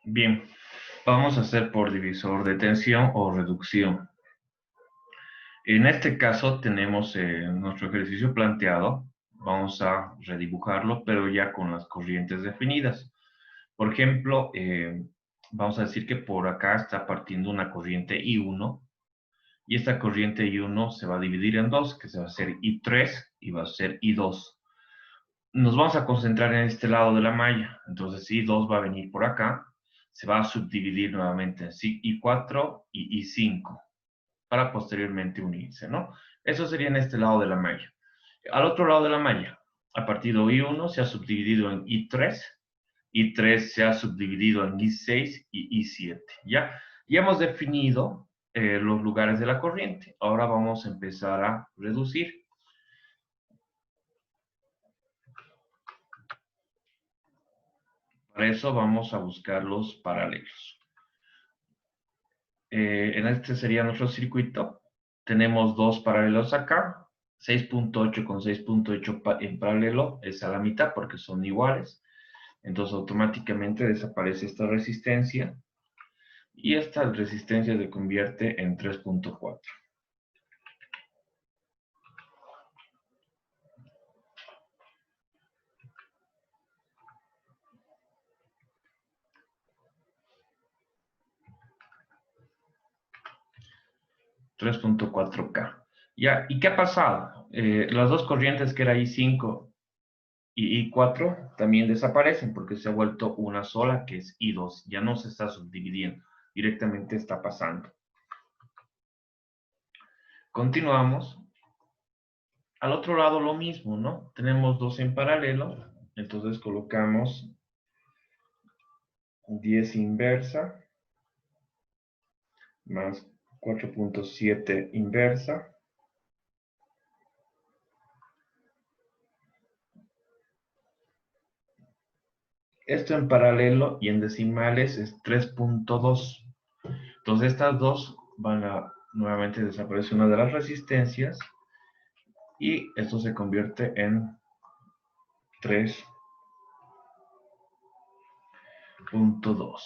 Bien, vamos a hacer por divisor de tensión o reducción. En este caso tenemos nuestro ejercicio planteado. Vamos a redibujarlo, pero ya con las corrientes definidas. Por ejemplo, vamos a decir que por acá está partiendo una corriente I1 y esta corriente I1 se va a dividir en dos, que se va a hacer I3 y va a ser I2. Nos vamos a concentrar en este lado de la malla. Entonces I2 va a venir por acá, se va a subdividir nuevamente en I4 y I5 para posteriormente unirse, ¿no? Eso sería en este lado de la malla. Al otro lado de la malla, a partir de I1 se ha subdividido en I3, I3 se ha subdividido en I6 y I7, ¿ya? Ya hemos definido los lugares de la corriente. Ahora vamos a empezar a reducir. Para eso vamos a buscar los paralelos. En este sería nuestro circuito. Tenemos dos paralelos acá. 6.8 con 6.8 en paralelo es a la mitad porque son iguales. Entonces automáticamente desaparece esta resistencia. Y esta resistencia se convierte en 3.4. $3.4K. Ya, ¿y qué ha pasado? Las dos corrientes que era I5 y I4 también desaparecen porque se ha vuelto una sola que es I2. Ya no se está subdividiendo, directamente está pasando. Continuamos. Al otro lado lo mismo, ¿no? Tenemos dos en paralelo, entonces colocamos 10 inversa más 4.7 inversa. Esto en paralelo y en decimales es 3.2. Entonces estas dos van a nuevamente desaparecer una de las resistencias y esto se convierte en 3.2.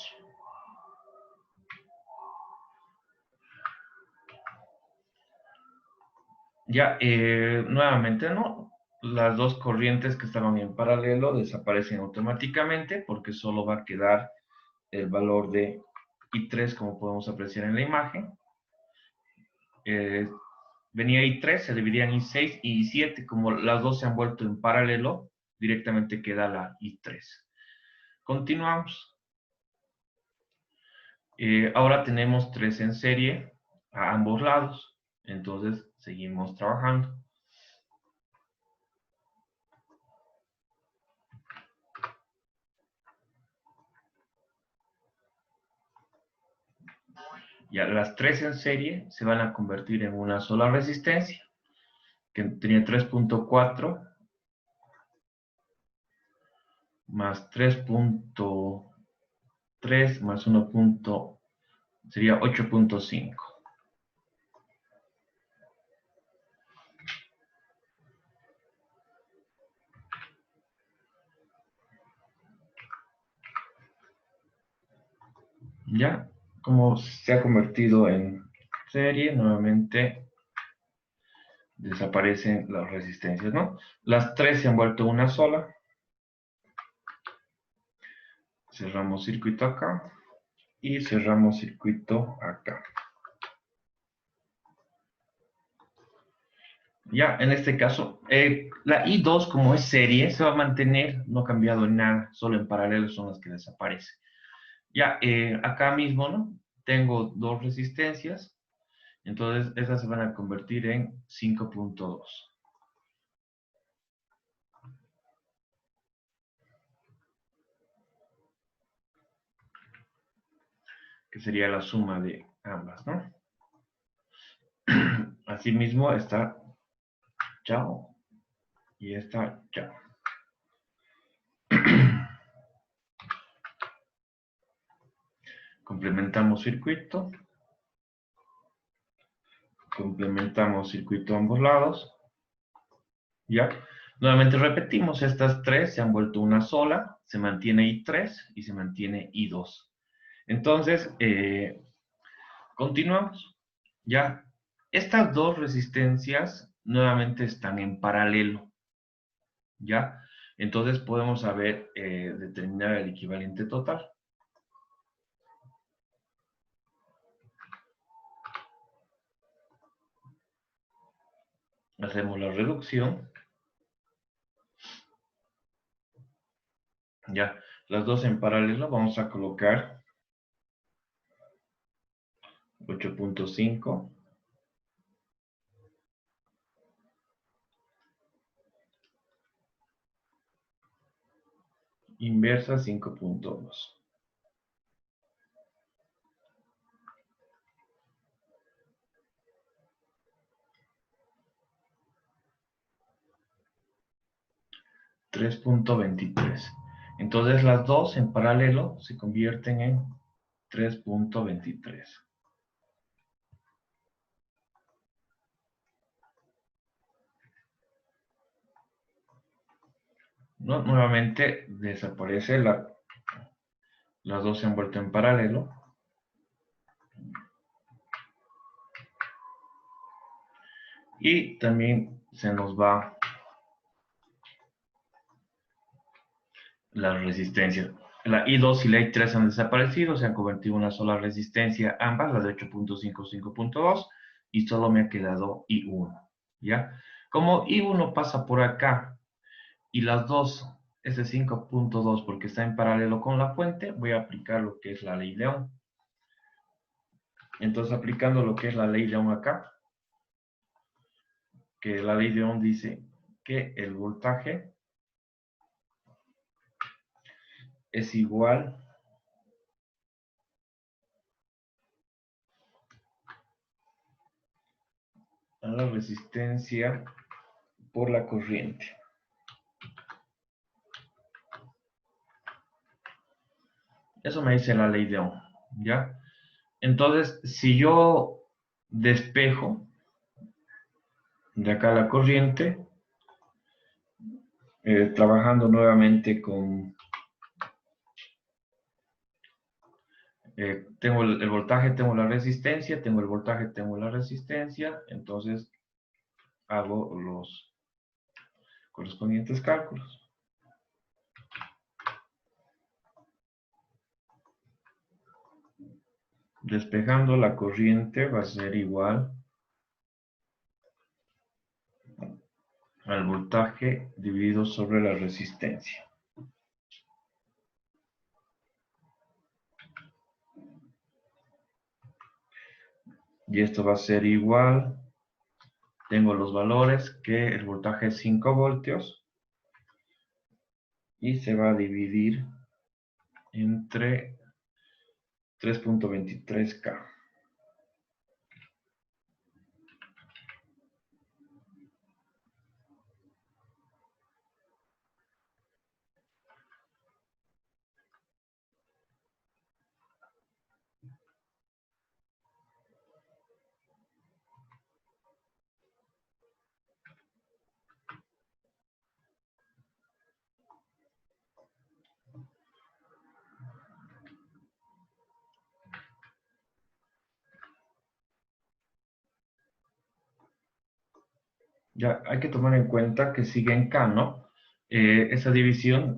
Ya, nuevamente, ¿no? Las dos corrientes que estaban en paralelo desaparecen automáticamente porque solo va a quedar el valor de I3 como podemos apreciar en la imagen. Venía I3, se dividía en I6 y I7, como las dos se han vuelto en paralelo, directamente queda la I3. Continuamos. Ahora tenemos 3 en serie a ambos lados, entonces seguimos trabajando. Ya las 3 en serie se van a convertir en una sola resistencia, que tenía 3.4 más 3.3 más 1. Sería 8.5. Ya, como se ha convertido en serie, nuevamente desaparecen las resistencias, ¿no? Las 3 se han vuelto una sola. Cerramos circuito acá y cerramos circuito acá. Ya, en este caso, la I2 como es serie se va a mantener, no ha cambiado en nada, solo en paralelo son las que desaparecen. Ya, acá mismo, ¿no? Tengo dos resistencias, entonces esas se van a convertir en 5.2. Que sería la suma de ambas, ¿no? Asimismo está chao y está chao. Complementamos circuito. Complementamos circuito a ambos lados. ¿Ya? Nuevamente repetimos, estas tres se han vuelto una sola, se mantiene I3 y se mantiene I2. Entonces, continuamos. Ya, estas dos resistencias nuevamente están en paralelo. ¿Ya? Entonces podemos saber, determinar el equivalente total. Hacemos la reducción. Ya, las dos en paralelo, vamos a colocar 8.5. Inversa 5.2. $3.23. Entonces las dos en paralelo se convierten en 3.23. ¿No? Nuevamente desaparece las dos se han vuelto en paralelo. Y también se nos va las resistencias. La I2 y la I3 han desaparecido, se han convertido en una sola resistencia, ambas, las de 8.5, 5.2, y solo me ha quedado I1, ¿ya? Como I1 pasa por acá, y las dos, ese 5.2, porque está en paralelo con la fuente, voy a aplicar lo que es la ley de Ohm. Entonces, aplicando lo que es la ley de Ohm acá, que la ley de Ohm dice que el voltaje es igual a la resistencia por la corriente. Eso me dice la ley de Ohm, ¿ya? Entonces, si yo despejo de acá la corriente, trabajando nuevamente con... tengo el voltaje, tengo la resistencia, tengo el voltaje, tengo la resistencia, entonces hago los correspondientes cálculos. Despejando la corriente va a ser igual al voltaje dividido sobre la resistencia. Y esto va a ser igual, tengo los valores, que el voltaje es 5 voltios y se va a dividir entre 3.23K. Ya hay que tomar en cuenta que sigue en K, ¿no? Esa división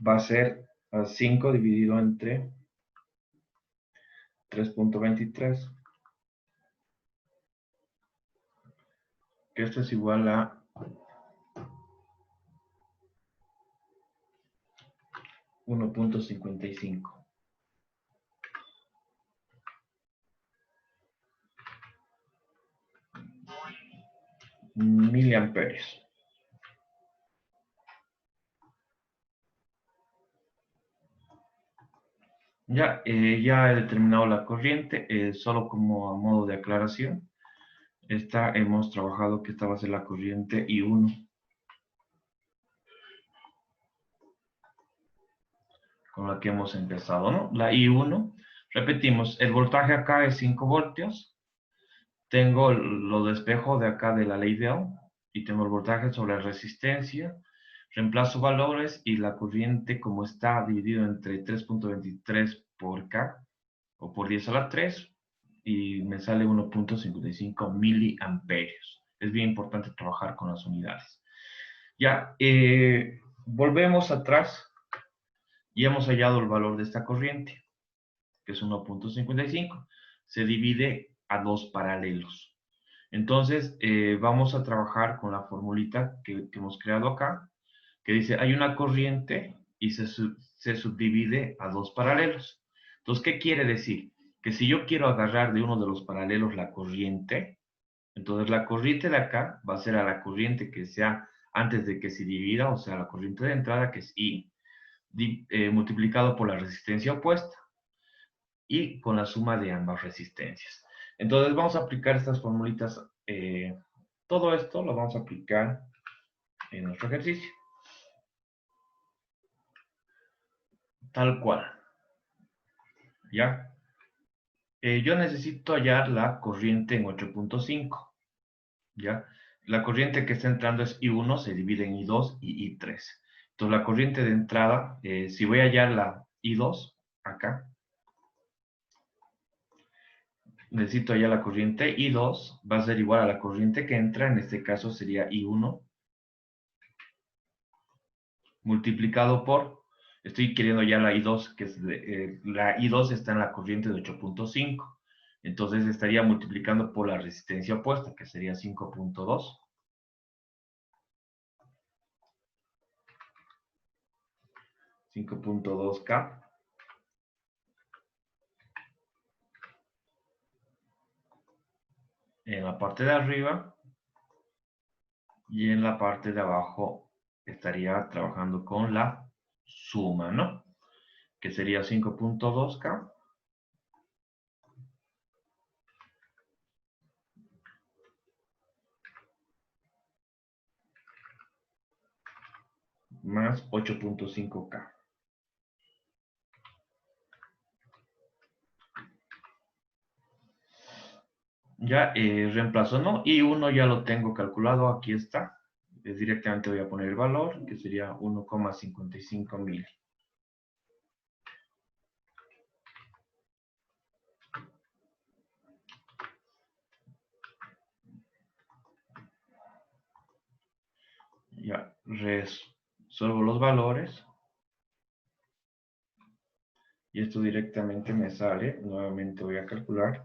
va a ser 5 dividido entre 3.23, que esto es igual a 1.55 miliamperios. Ya, ya he determinado la corriente, solo como a modo de aclaración. Hemos trabajado que esta va a ser la corriente I1, con la que hemos empezado, ¿no? La I1, repetimos, el voltaje acá es 5 voltios, tengo lo despejo de acá de la ley de Ohm, y tengo el voltaje sobre la resistencia. Reemplazo valores y la corriente, como está dividido entre 3.23 por K o por 10 a la 3, y me sale 1.55 miliamperios. Es bien importante trabajar con las unidades. Ya, volvemos atrás y hemos hallado el valor de esta corriente, que es 1.55. Se divide a dos paralelos. Entonces, vamos a trabajar con la formulita que hemos creado acá, que dice, hay una corriente y se subdivide a dos paralelos. Entonces, ¿qué quiere decir? Que si yo quiero agarrar de uno de los paralelos la corriente, entonces la corriente de acá va a ser a la corriente que sea antes de que se divida, o sea, la corriente de entrada, que es I, multiplicado por la resistencia opuesta y con la suma de ambas resistencias. Entonces vamos a aplicar estas formulitas. Todo esto lo vamos a aplicar en nuestro ejercicio. Tal cual. ¿Ya? Yo necesito hallar la corriente en 8.5. ¿Ya? La corriente que está entrando es I1, se divide en I2 y I3. Entonces la corriente de entrada, si voy a hallar la I2, acá, necesito hallar la corriente I2, va a ser igual a la corriente que entra, en este caso sería I1, multiplicado por, estoy queriendo hallar la I2, que es la I2 está en la corriente de 8.5. Entonces estaría multiplicando por la resistencia opuesta, que sería 5.2. 5.2K. En la parte de arriba, y en la parte de abajo estaría trabajando con la suma, ¿no? Que sería 5.2K más 8.5K. Ya reemplazo, ¿no? Y uno ya lo tengo calculado, aquí está. Directamente voy a poner el valor, que sería 1,55 mil. Ya, resuelvo los valores. Y esto directamente me sale. Nuevamente voy a calcular.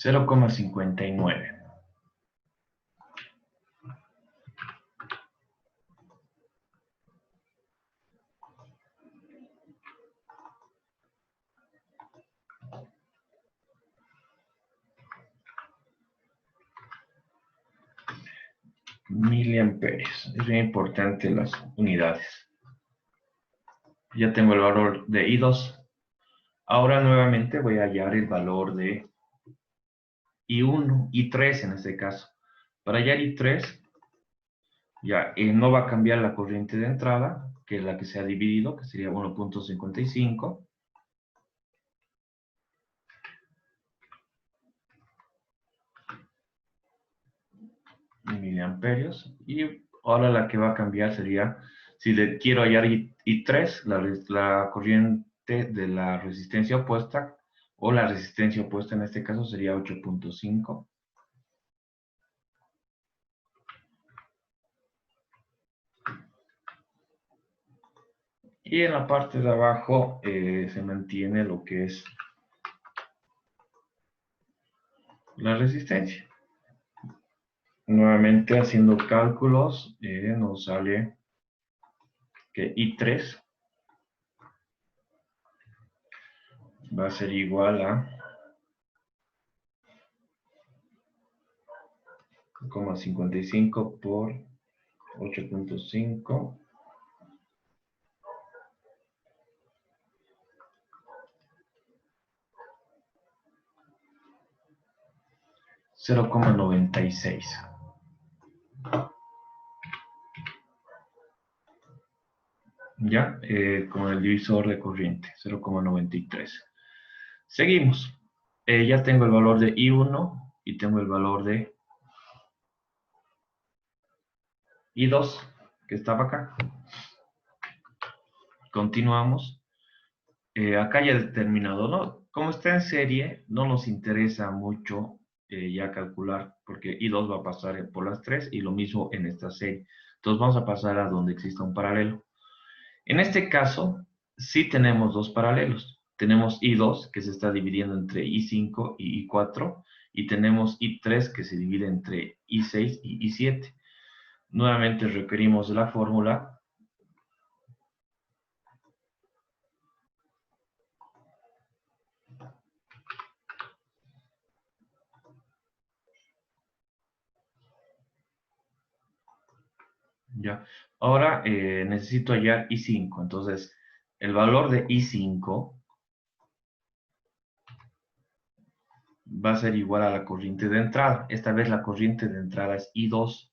$0,59. Miliamperios. Es bien importante las unidades. Ya tengo el valor de I2. Ahora nuevamente voy a hallar el valor de I1, I3 en este caso. Para hallar I3, ya no va a cambiar la corriente de entrada, que es la que se ha dividido, que sería 1.55. Miliamperios. Y ahora la que va a cambiar sería, si le quiero hallar I3, la corriente de la resistencia opuesta, o la resistencia opuesta en este caso sería 8.5. Y en la parte de abajo se mantiene lo que es la resistencia. Nuevamente haciendo cálculos, nos sale que I3 va a ser igual a 0,55 por 8.5. 0,96. ¿Ya? Con el divisor de corriente, 0,93. Seguimos. Ya tengo el valor de I1 y tengo el valor de I2, que estaba acá. Continuamos. Acá ya he determinado, ¿no? Como está en serie, no nos interesa mucho ya calcular, porque I2 va a pasar por las 3 y lo mismo en esta serie. Entonces vamos a pasar a donde exista un paralelo. En este caso, sí tenemos dos paralelos. Tenemos I2 que se está dividiendo entre I5 y I4 y tenemos I3 que se divide entre I6 y I7. Nuevamente requerimos la fórmula. Ya. Ahora necesito hallar I5. Entonces, el valor de I5 va a ser igual a la corriente de entrada. Esta vez la corriente de entrada es I2.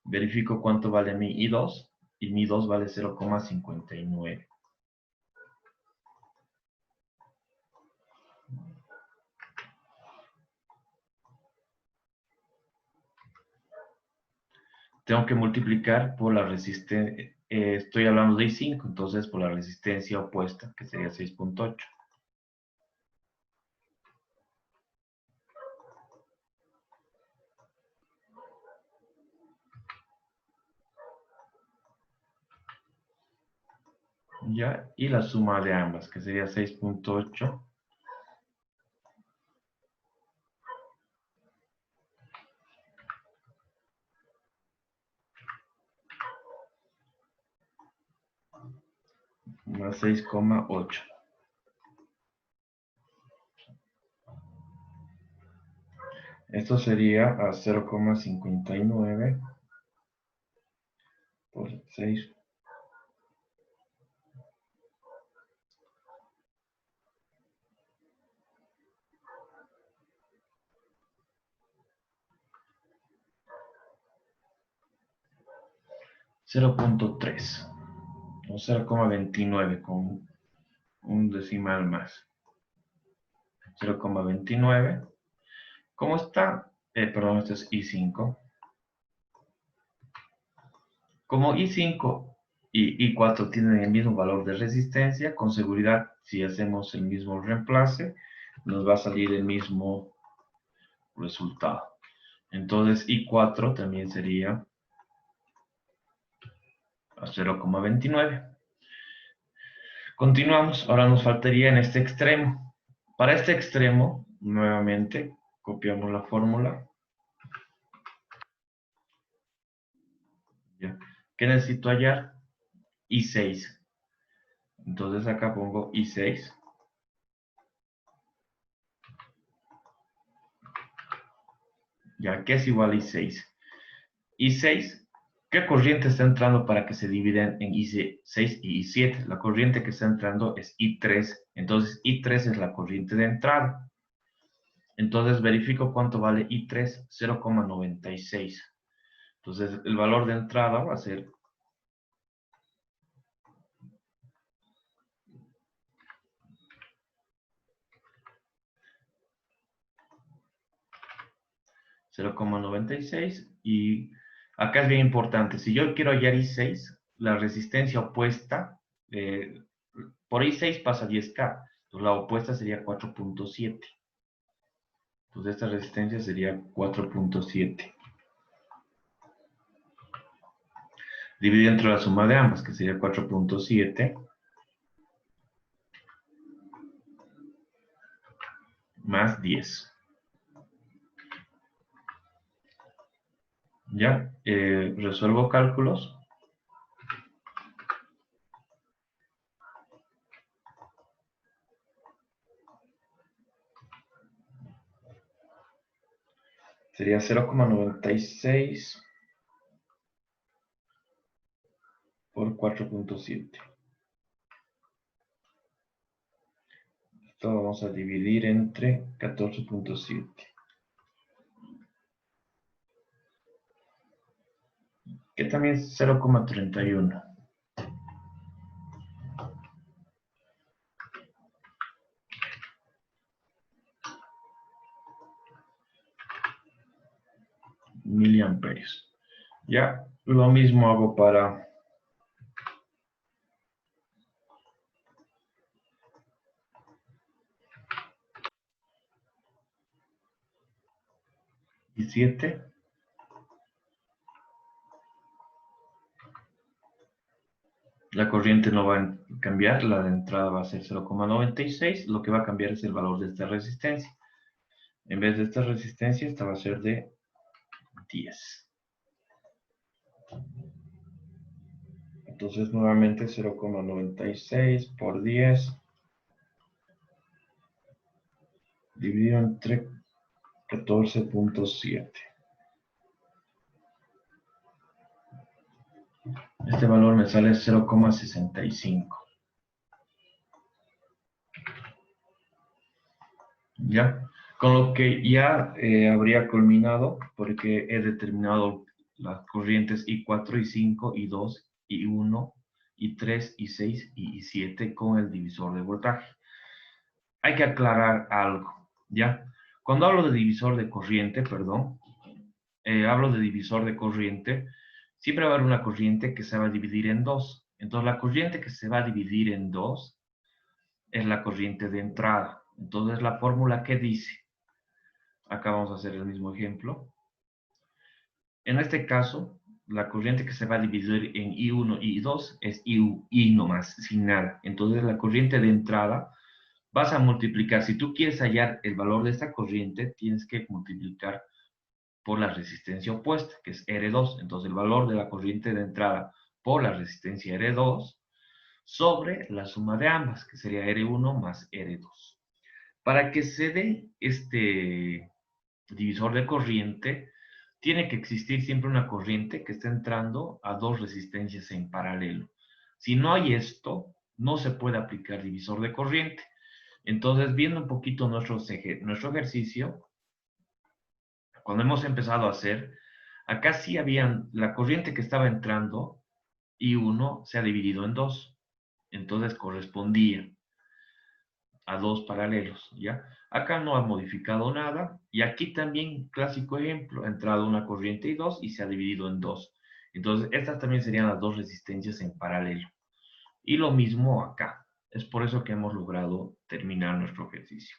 Verifico cuánto vale mi I2 y mi I2 vale 0,59. Tengo que multiplicar por la resistencia, estoy hablando de I5, entonces por la resistencia opuesta, que sería 6,8. ¿Ya? Y la suma de ambas, que sería 6,8 más 6,8. Esto sería a 0,59 por 6. 0,3 o 0,29 con un decimal más. 0,29. ¿Cómo está? Perdón, este es I5. Como I5 y I4 tienen el mismo valor de resistencia, con seguridad, si hacemos el mismo reemplace, nos va a salir el mismo resultado. Entonces, I4 también sería a 0,29. Continuamos. Ahora nos faltaría en este extremo. Para este extremo, nuevamente, copiamos la fórmula. ¿Ya? ¿Qué necesito hallar? I6. Entonces acá pongo I6. ¿Ya? ¿Qué es igual a I6? I6, ¿qué corriente está entrando para que se dividen en I6 y I7? La corriente que está entrando es I3. Entonces I3 es la corriente de entrada. Entonces verifico cuánto vale I3, 0,96. Entonces el valor de entrada va a ser 0,96 y acá es bien importante. Si yo quiero hallar I6, la resistencia opuesta, por I6 pasa 10K, entonces la opuesta sería 4,7. Entonces esta resistencia sería 4,7. Dividido entre la suma de ambas, que sería 4,7 más 10. ¿Ya? Resuelvo cálculos. Sería 0,96 por 4,7. Esto vamos a dividir entre 14,7. que también es 0,31. Miliamperios. Ya, lo mismo hago para y 7. La corriente no va a cambiar, la de entrada va a ser 0,96. Lo que va a cambiar es el valor de esta resistencia. En vez de esta resistencia, esta va a ser de 10. Entonces, nuevamente 0,96 por 10 dividido entre 14.7. Este valor me sale 0,65. ¿Ya? Con lo que ya habría culminado, porque he determinado las corrientes I4, I5, I2, I1, I3, I6 y I7 con el divisor de voltaje. Hay que aclarar algo, ¿ya? Cuando hablo de divisor de corriente, perdón, hablo de divisor de corriente, siempre va a haber una corriente que se va a dividir en dos. Entonces, la corriente que se va a dividir en dos es la corriente de entrada. Entonces, la fórmula que dice, acá vamos a hacer el mismo ejemplo. En este caso, la corriente que se va a dividir en I1 y I2 es I nomás, sin nada. Entonces, la corriente de entrada vas a multiplicar. Si tú quieres hallar el valor de esta corriente, tienes que multiplicar por la resistencia opuesta, que es R2. Entonces, el valor de la corriente de entrada por la resistencia R2 sobre la suma de ambas, que sería R1 más R2. Para que se dé este divisor de corriente, tiene que existir siempre una corriente que esté entrando a dos resistencias en paralelo. Si no hay esto, no se puede aplicar divisor de corriente. Entonces, viendo un poquito nuestro ejercicio, cuando hemos empezado a hacer, acá sí habían, la corriente que estaba entrando, I1 se ha dividido en dos. Entonces correspondía a dos paralelos, ¿ya? Acá no ha modificado nada. Y aquí también, clásico ejemplo, ha entrado una corriente I2 y se ha dividido en dos. Entonces, estas también serían las dos resistencias en paralelo. Y lo mismo acá. Es por eso que hemos logrado terminar nuestro ejercicio.